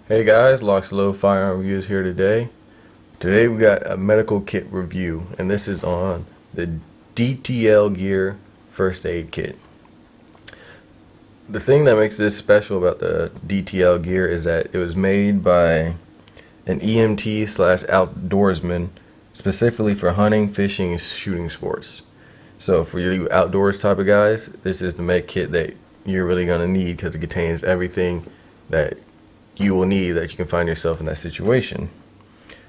Hey guys, LocsNLoadFirearms reviews here today. Today we got a medical kit review, and this is on the Dtl Gear first aid kit. The thing that makes this special about the Dtl Gear is that it was made by an EMT slash outdoorsman specifically for hunting, fishing, and shooting sports. So for you outdoors type of guys, this is the med kit that you're really going to need because it contains everything that you will need that you can find yourself in that situation.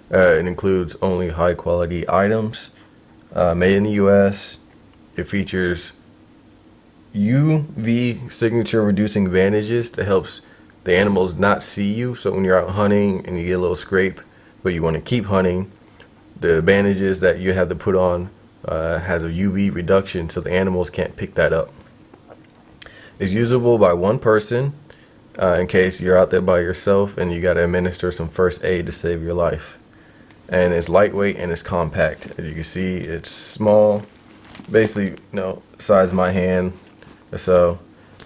It includes only high quality items, made in the US. It features UV signature reducing bandages that helps the animals not see you. So when you're out hunting and you get a little scrape, but you want to keep hunting, the bandages that you have to put on has a UV reduction so the animals can't pick that up. It's usable by one person in case you're out there by yourself and you got to administer some first aid to save your life. And it's lightweight and it's compact. As you can see, it's small, basically, size of my hand or so,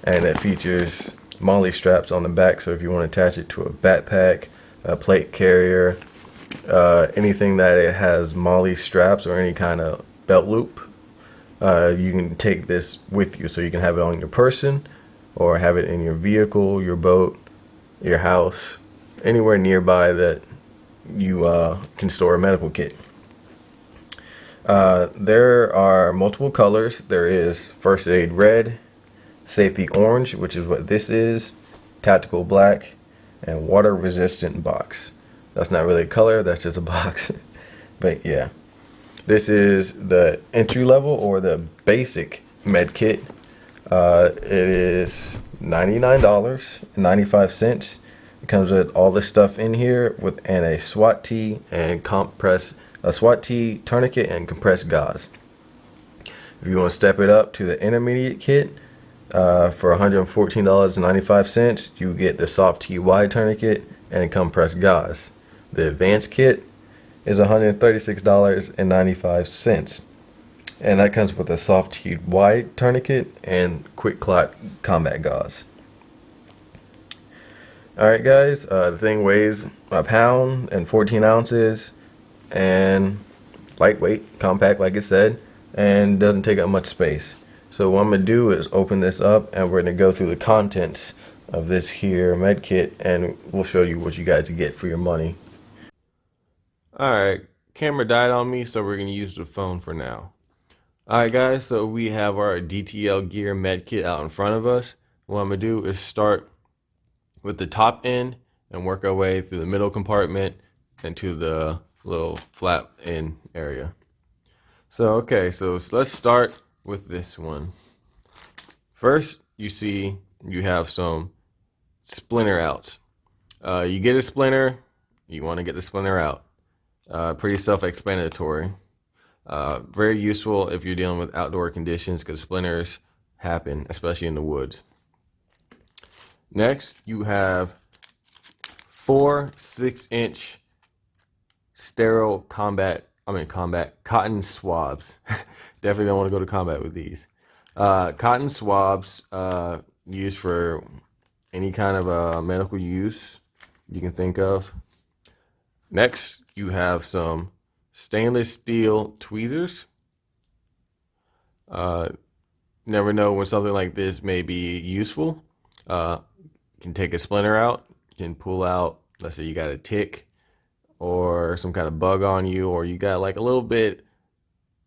and it features MOLLE straps on the back. So if you want to attach it to a backpack, a plate carrier, anything that it has MOLLE straps or any kind of belt loop, you can take this with you. So you can have it on your person or have it in your vehicle, your boat, your house, anywhere nearby that you can store a medical kit. There are multiple colors. There is first aid red, safety orange, which is what this is, tactical black, and water resistant box. That's not really a color, that's just a box. But yeah, this is the entry level or the basic med kit. It is $99.95. It comes with all this stuff in here and a SWAT tee and a SWAT tee, tourniquet, and compressed gauze. If you want to step it up to the intermediate kit, for $114.95, you get the soft tee wide tourniquet and compressed gauze. The advanced kit is $136.95. And that comes with a soft tee wide tourniquet and quick clot combat gauze. Alright guys, the thing weighs a pound and 14 ounces and lightweight, compact like it said, and doesn't take up much space. So what I'm going to do is open this up and we're going to go through the contents of this here med kit and we'll show you what you guys get for your money. Alright, camera died on me, so we're going to use the phone for now. Alright guys, so we have our Dtl Gear med kit out in front of us. What I'm going to do is start with the top end and work our way through the middle compartment and to the little flap end area. So let's start with this one. First, you see you have some splinter outs. You get a splinter, you want to get the splinter out. Pretty self-explanatory. Very useful if you're dealing with outdoor conditions because splinters happen, especially in the woods. Next, you have 4 6-inch sterile cotton swabs. Definitely don't want to go to combat with these. Cotton swabs used for any kind of medical use you can think of. Next, you have some stainless steel tweezers. Never know when something like this may be useful. You can take a splinter out, you can pull out, let's say you got a tick or some kind of bug on you, or you got like a little bit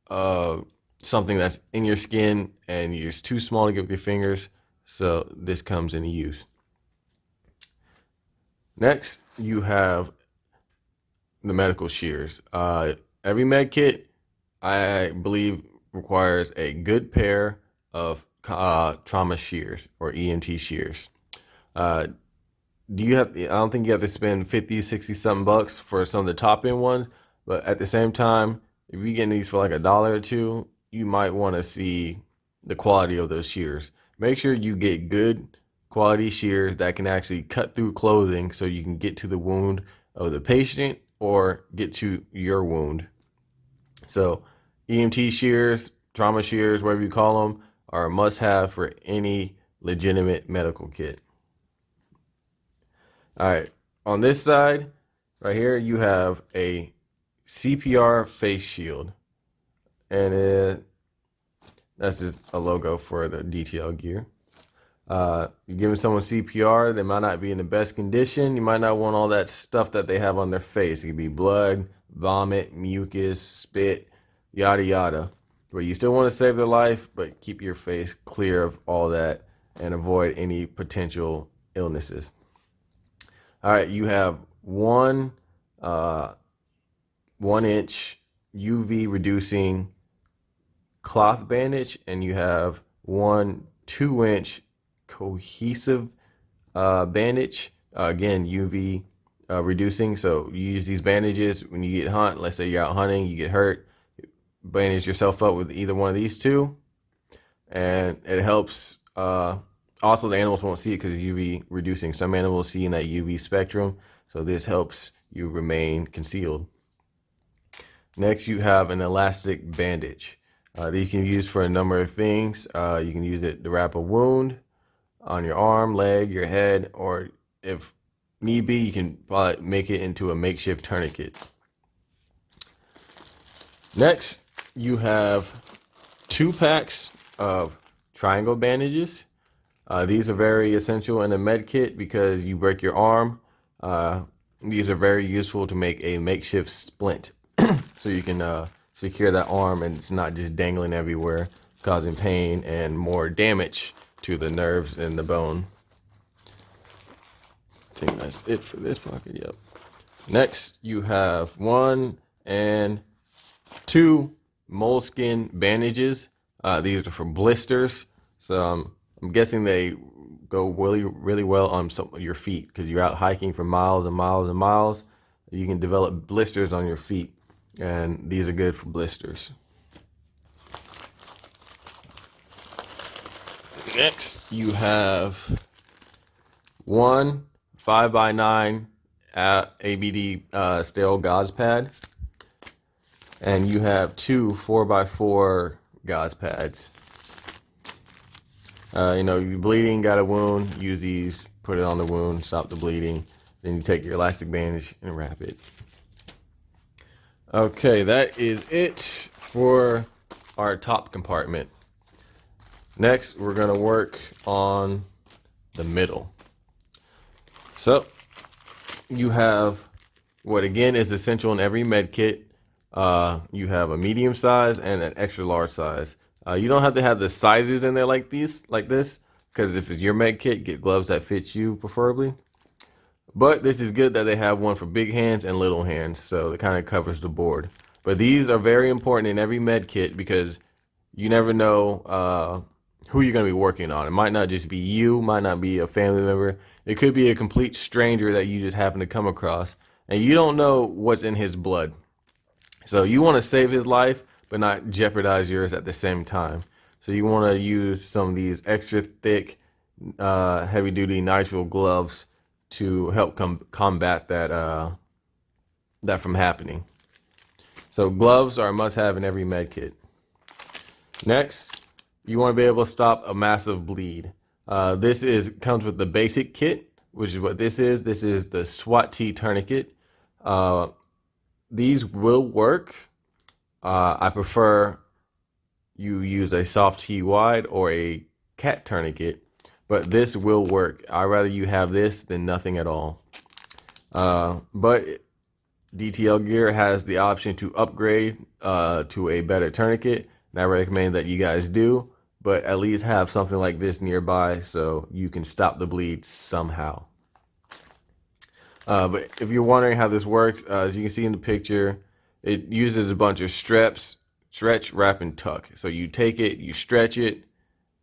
of something that's in your skin and you're just too small to get with your fingers, so this comes into use. Next, you have the medical shears. Every med kit, I believe, requires a good pair of trauma shears or EMT shears. I don't think you have to spend 50, 60 something bucks for some of the top end ones, but at the same time, if you're getting these for like $1 or $2, you might want to see the quality of those shears. Make sure you get good quality shears that can actually cut through clothing so you can get to the wound of the patient or get to your wound. So EMT shears, trauma shears, whatever you call them, are a must-have for any legitimate medical kit. All right, on this side, right here, you have a CPR face shield, and that's just a logo for the Dtl Gear. You're giving someone CPR, they might not be in the best condition. You might not want all that stuff that they have on their face. It could be blood, vomit, mucus, spit, yada yada. But you still want to save their life, but keep your face clear of all that and avoid any potential illnesses. All right, you have one 1-inch UV reducing cloth bandage, and you have one 2-inch cohesive bandage, again UV reducing. So you use these bandages when you get hunt. Let's say you're out hunting, you get hurt, bandage yourself up with either one of these two, and it helps. Also, the animals won't see it because it's UV reducing. Some animals see in that UV spectrum, so this helps you remain concealed. Next, you have an elastic bandage. These can be used for a number of things. You can use it to wrap a wound on your arm, leg, your head, or if need be, you can probably make it into a makeshift tourniquet. Next, you have 2 packs of triangle bandages. These are very essential in a med kit because you break your arm. These are very useful to make a makeshift splint so you can secure that arm and it's not just dangling everywhere, causing pain and more damage to the nerves and the bone. I think that's it for this pocket. Yep. Next, you have 1 and 2 moleskin bandages. These are for blisters. So I'm guessing they go really well on your feet because you're out hiking for miles and miles and miles. You can develop blisters on your feet, and these are good for blisters. Next, you have 1 5x9 ABD sterile gauze pad, and you have 2 4x4 gauze pads. You're bleeding, got a wound, use these, put it on the wound, stop the bleeding. Then you take your elastic bandage and wrap it. Okay, that is it for our top compartment. Next, we're gonna work on the middle. So you have what again is essential in every med kit. You have a medium size and an extra large size. You don't have to have the sizes in there like this, because if it's your med kit, get gloves that fit you preferably. But this is good that they have one for big hands and little hands, so it kind of covers the board. But these are very important in every med kit because you never know who you're going to be working on. It might not just be you, might not be a family member. It could be a complete stranger that you just happen to come across, and you don't know what's in his blood. So you want to save his life, but not jeopardize yours at the same time. So you want to use some of these extra thick, heavy-duty nitrile gloves to help combat that from happening. So gloves are a must-have in every med kit. Next, you want to be able to stop a massive bleed. This comes with the basic kit, which is what this is. This is the SWAT T tourniquet. These will work. I prefer you use a soft T wide or a cat tourniquet, but this will work. I'd rather you have this than nothing at all. But Dtl Gear has the option to upgrade to a better tourniquet, and I recommend that you guys do, but at least have something like this nearby so you can stop the bleed somehow. But if you're wondering how this works, as you can see in the picture, it uses a bunch of straps, stretch, wrap, and tuck. So you take it, you stretch it,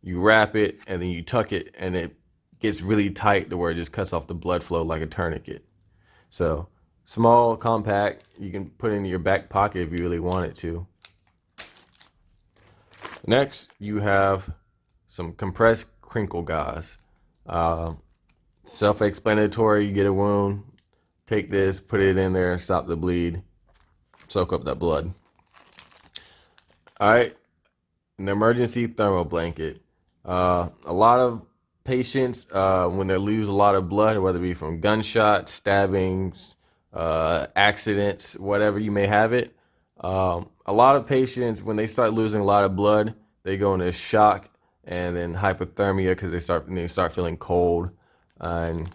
you wrap it, and then you tuck it, and it gets really tight to where it just cuts off the blood flow like a tourniquet. So small, compact, you can put it in your back pocket if you really want it to. Next, you have some compressed crinkle gauze. Self-explanatory, you get a wound, take this, put it in there, stop the bleed, soak up that blood. All right, an emergency thermal blanket. A lot of patients, when they lose a lot of blood, whether it be from gunshots, stabbings, accidents, whatever you may have it, a lot of patients, when they start losing a lot of blood, they go into shock and then hypothermia because they start feeling cold, and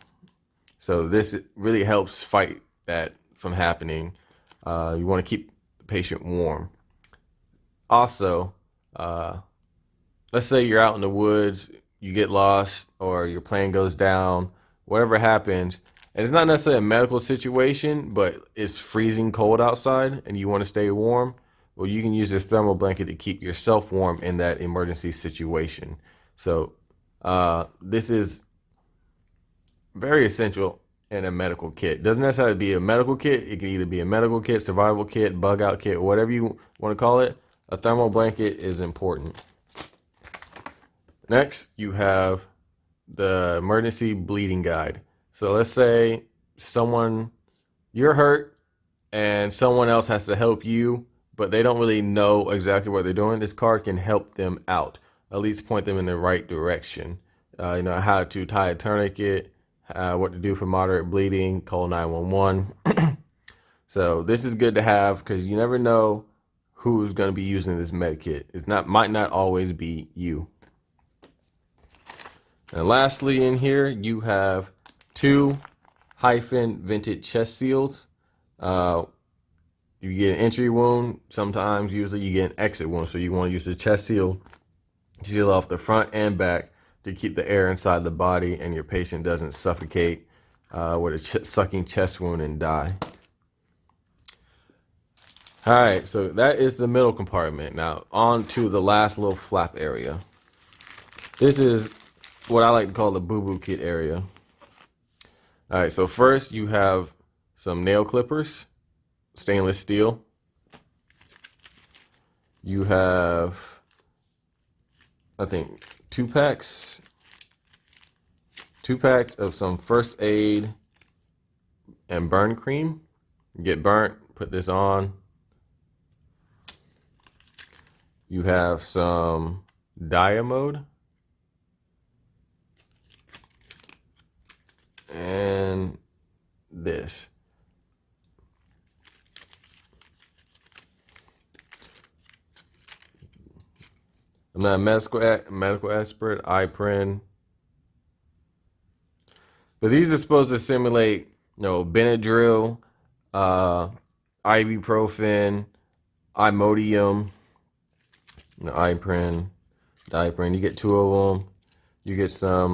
so this really helps fight that from happening. You want to keep the patient warm. Also, let's say you're out in the woods, you get lost, or your plane goes down, whatever happens, and it's not necessarily a medical situation, but it's freezing cold outside and you want to stay warm. Well, you can use this thermal blanket to keep yourself warm in that emergency situation. So this is very essential in a medical kit. Doesn't necessarily be a medical kit. It can either be a medical kit, survival kit, bug out kit, whatever you want to call it. A thermal blanket is important. Next, you have the emergency bleeding guide. So let's say you're hurt and someone else has to help you, but they don't really know exactly what they're doing. This card can help them out, at least point them in the right direction. You know, how to tie a tourniquet, what to do for moderate bleeding, call 911. So this is good to have because you never know who's going to be using this med kit. Might not always be you. And lastly, in here you have 2 hyphen vented chest seals. You get an entry wound. Sometimes, usually, you get an exit wound. So you want to use the chest seal to seal off the front and back to keep the air inside the body and your patient doesn't suffocate with a sucking chest wound and die. All right, so that is the middle compartment. Now on to the last little flap area. This is what I like to call the boo-boo kit area. All right, so first you have some nail clippers, stainless steel. You have, I think, 2 packs of some first aid and burn cream. You get burnt, put this on. You have some Diamode and this. I'm not a medical expert, Ipren. But these are supposed to simulate, you know, Benadryl, ibuprofen, Imodium, you know, Ipren, Dipren. You get 2 of them. You get some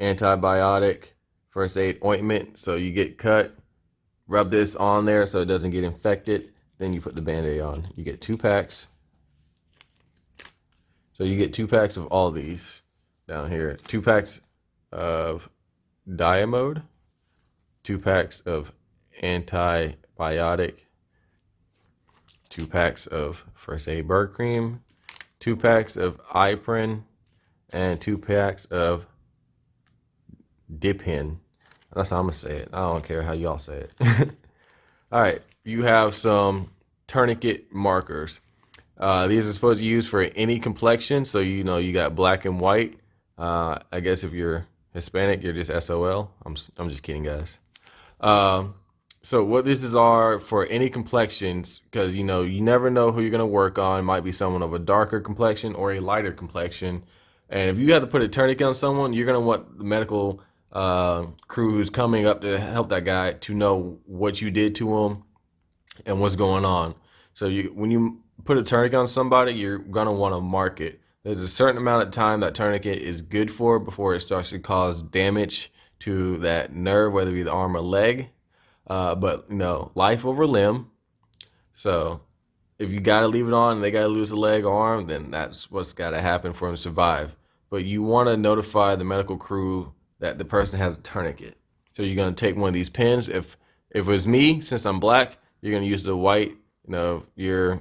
antibiotic first aid ointment. So you get cut, rub this on there so it doesn't get infected. Then you put the Band-Aid on. You get 2 packs. So you get 2 packs of all these down here. 2 packs of Diamode, 2 packs of antibiotic, 2 packs of first aid burn cream, 2 packs of Ipren, and 2 packs of Dipin. That's how I'm gonna say it. I don't care how y'all say it. All right, you have some tourniquet markers. These are supposed to be used for any complexion. So, you know, you got black and white. I guess if you're Hispanic, you're just SOL. I'm just kidding, guys. So what these are for any complexions, because, you know, you never know who you're going to work on. It might be someone of a darker complexion or a lighter complexion. And if you have to put a tourniquet on someone, you're going to want the medical crew who's coming up to help that guy to know what you did to him and what's going on. So when you put a tourniquet on somebody, you're going to want to mark it. There's a certain amount of time that tourniquet is good for before it starts to cause damage to that nerve, whether it be the arm or leg. But, you know, life over limb. So if you got to leave it on and they got to lose a leg or arm, then that's what's got to happen for them to survive. But you want to notify the medical crew that the person has a tourniquet. So you're going to take one of these pins. If it was me, since I'm black, you're going to use the white. You know, if you're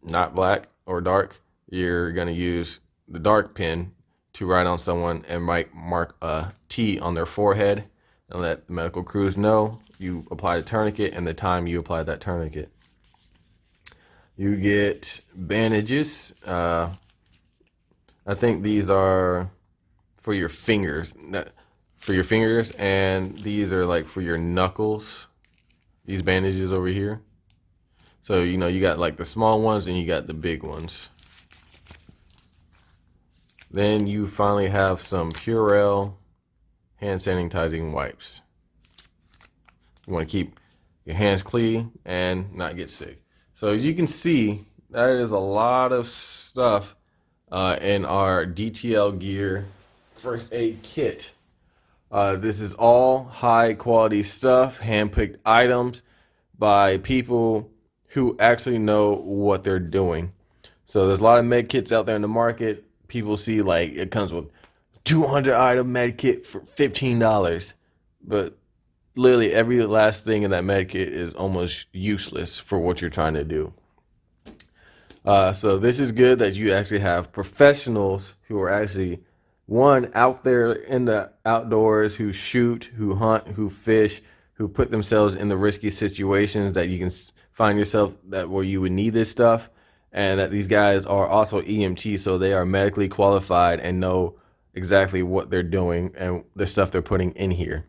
not black or dark, you're going to use the dark pin to write on someone and mark a T on their forehead and let the medical crews know you applied a tourniquet and the time you applied that tourniquet. You get bandages. I think these are for your fingers, and these are like for your knuckles. These bandages over here. So you know you got like the small ones and you got the big ones. Then you finally have some Purell hand sanitizing wipes. You want to keep your hands clean and not get sick. So as you can see, that is a lot of stuff in our Dtl Gear first aid kit. This is all high quality stuff, hand-picked items by people who actually know what they're doing. So there's a lot of med kits out there in the market. People see like it comes with 200 item med kit for $15, but literally every last thing in that med kit is almost useless for what you're trying to do. So this is good that you actually have professionals who are actually out there in the outdoors, who shoot, who hunt, who fish, who put themselves in the risky situations that you can find yourself where you would need this stuff, and that these guys are also EMT, so they are medically qualified and know exactly what they're doing and the stuff they're putting in here.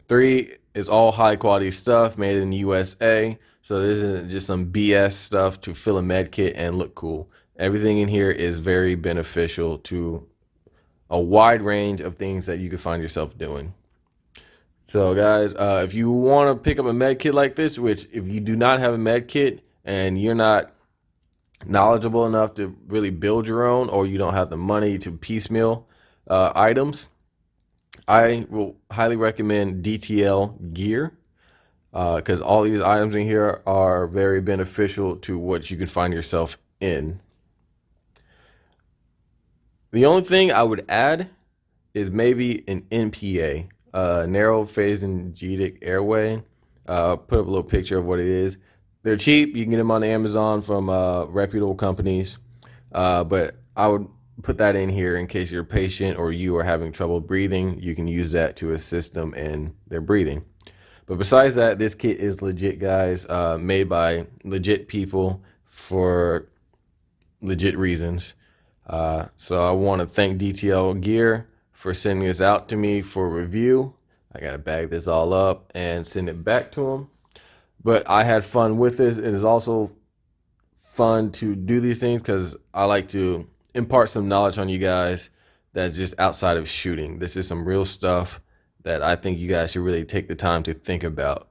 3 is all high quality stuff made in the USA. So this isn't just some BS stuff to fill a med kit and look cool. Everything in here is very beneficial to a wide range of things that you could find yourself doing. So guys, if you want to pick up a med kit like this, which if you do not have a med kit and you're not knowledgeable enough to really build your own, or you don't have the money to piecemeal items, I will highly recommend Dtl Gear, because all these items in here are very beneficial to what you can find yourself in. The only thing I would add is maybe an NPA, narrow phase energetic airway. Put up a little picture of what it is. They're cheap. You can get them on Amazon from reputable companies, but I would put that in here in case you're a patient or you are having trouble breathing. You can use that to assist them in their breathing. But besides that, this kit is legit, guys, made by legit people for legit reasons. So I want to thank Dtl Gear for sending this out to me for review. I got to bag this all up and send it back to them. But I had fun with this. It is also fun to do these things because I like to impart some knowledge on you guys that's just outside of shooting. This is some real stuff that I think you guys should really take the time to think about.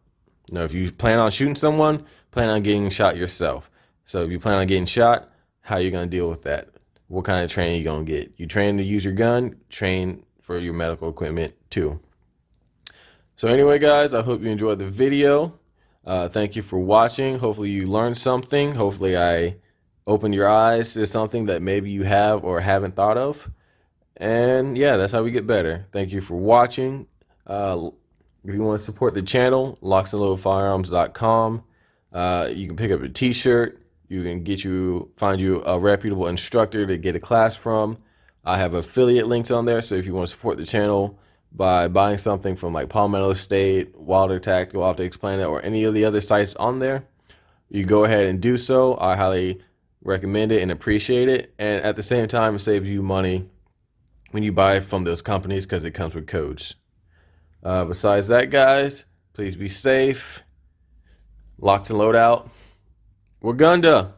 You know, if you plan on shooting someone, plan on getting shot yourself. So if you plan on getting shot, how are you going to deal with that? What kind of training are you going to get? You train to use your gun, train for your medical equipment too. So anyway, guys, I hope you enjoyed the video. Thank you for watching. Hopefully you learned something. Hopefully I opened your eyes to something that maybe you have or haven't thought of. And yeah, that's how we get better. Thank you for watching. If you want to support the channel, LocsNLoadFirearms.com. You can pick up a t-shirt. You can find you a reputable instructor to get a class from. I have affiliate links on there, so if you want to support the channel by buying something from like Palmetto State, Wilder Tactical, Optics Planet, or any of the other sites on there, you go ahead and do so. I highly recommend it and appreciate it. And at the same time, it saves you money when you buy from those companies because it comes with codes. Besides that, guys, please be safe. LocsNLoad out. We're Gunda.